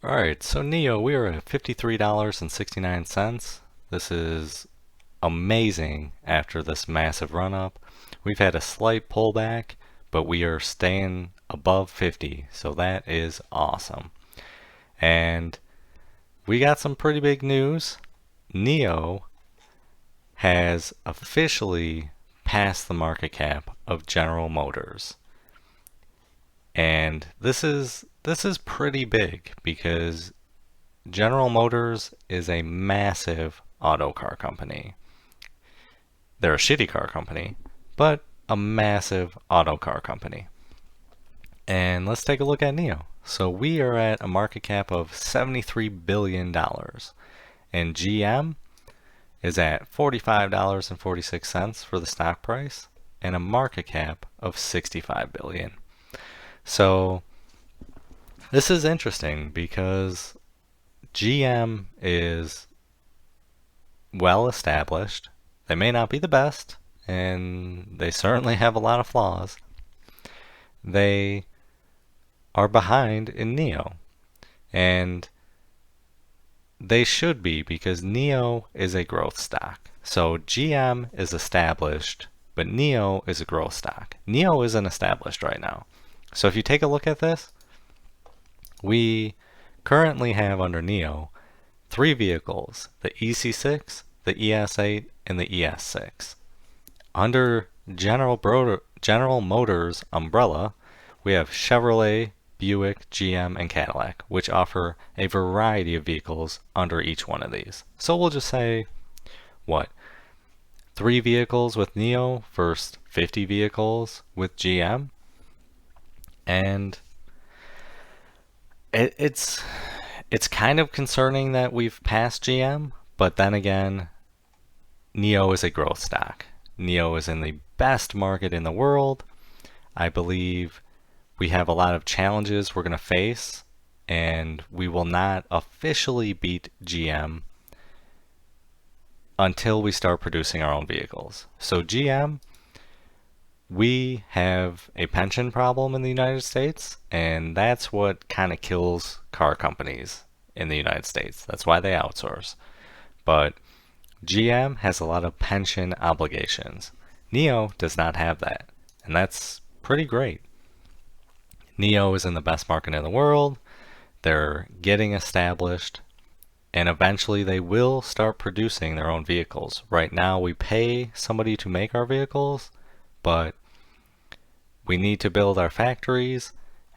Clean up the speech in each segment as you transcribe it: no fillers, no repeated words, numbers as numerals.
Alright, so NIO, we are at $53.69. This is amazing after this massive run up. We've had a slight pullback, but we are staying above 50, so that is awesome. And we got some pretty big news. NIO has officially passed the market cap of General Motors. And this is pretty big because General Motors is a massive auto car company. They're a shitty car company, but a massive auto car company. And let's take a look at NIO. So we are at a market cap of $73 billion. And GM is at $45.46 for the stock price and a market cap of $65 billion. So this is interesting because GM is well established. They may not be the best, and they certainly have a lot of flaws. They are behind in NIO, and they should be because NIO is a growth stock. So GM is established, but NIO is a growth stock. NIO isn't established right now. So if you take a look at this, we currently have under NIO three vehicles, the EC6, the ES8, and the ES6. Under General Motors umbrella, we have Chevrolet, Buick, GM, and Cadillac, which offer a variety of vehicles under each one of these. So we'll just say, what, 3 vehicles with NIO versus 50 vehicles with GM? And it's kind of concerning that we've passed GM, but then again, NIO is a growth stock. NIO is in the best market in the world. I believe we have a lot of challenges we're going to face, and we will not officially beat GM until we start producing our own vehicles. So GM, we have a pension problem in the United States, and that's what kind of kills car companies in the United States. That's why they outsource. But GM has a lot of pension obligations. NIO does not have that, and that's pretty great. NIO is in the best market in the world. They're getting established, and eventually they will start producing their own vehicles. Right now we pay somebody to make our vehicles, but we need to build our factories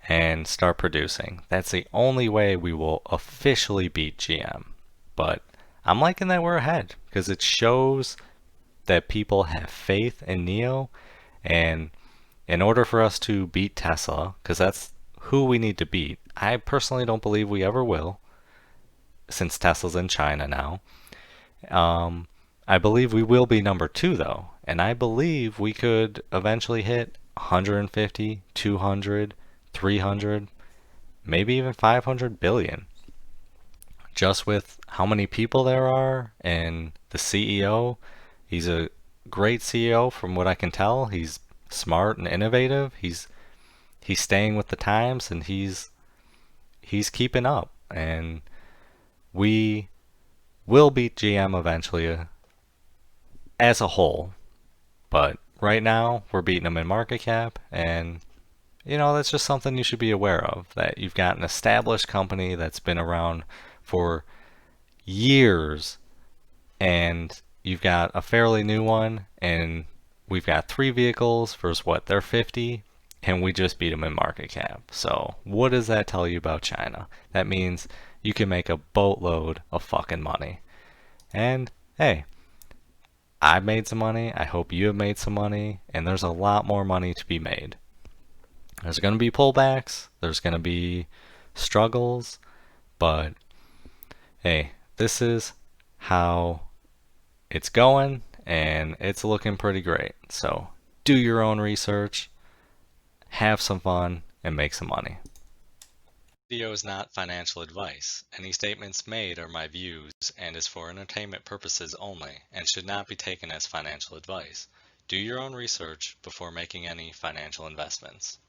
and start producing. That's the only way we will officially beat GM. But I'm liking that we're ahead because it shows that people have faith in NIO, and in order for us to beat Tesla, because that's who we need to beat, I personally don't believe we ever will, since Tesla's in China now. I believe we will be number 2 though, and I believe we could eventually hit 150, 200, 300, maybe even 500 billion. Just with how many people there are and the CEO, he's a great CEO from what I can tell. He's smart and innovative. He's staying with the times, and he's keeping up, and we will beat GM eventually as a whole. But right now we're beating them in market cap, and that's just something you should be aware of, that you've got an established company that's been around for years, and you've got a fairly new one, and we've got 3 vehicles versus what, they're 50, and we just beat them in market cap. So what does that tell you about China? That means you can make a boatload of fucking money. And hey, I've made some money, I hope you have made some money, and there's a lot more money to be made. There's going to be pullbacks, there's going to be struggles, but hey, this is how it's going, and it's looking pretty great. So do your own research, have some fun, and make some money. This video is not financial advice. Any statements made are my views and is for entertainment purposes only and should not be taken as financial advice. Do your own research before making any financial investments.